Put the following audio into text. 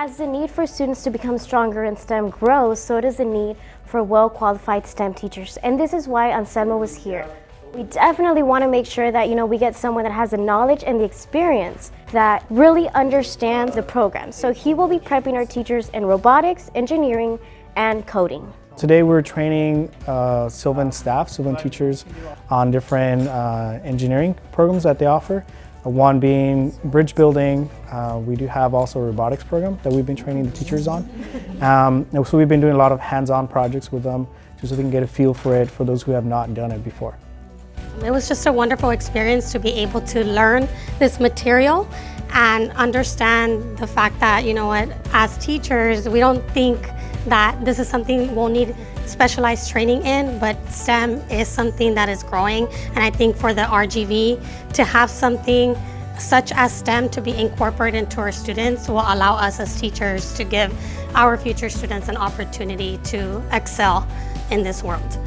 As the need for students to become stronger in STEM grows, so does the need for well-qualified STEM teachers. And this is why Anselmo was here. We definitely want to make sure that, we get someone that has the knowledge and the experience that really understands the program. So he will be prepping our teachers in robotics, engineering, and coding. Today we're training Sylvan teachers on different engineering programs that they offer. One being bridge building. We do have also a robotics program that we've been training the teachers on. So we've been doing a lot of hands-on projects with them just so they can get a feel for it for those who have not done it before. It was just a wonderful experience to be able to learn this material and understand the fact that, as teachers, we don't think that this is something we'll need specialized training in, but STEM is something that is growing. And I think for the RGV to have something such as STEM to be incorporated into our students will allow us as teachers to give our future students an opportunity to excel in this world.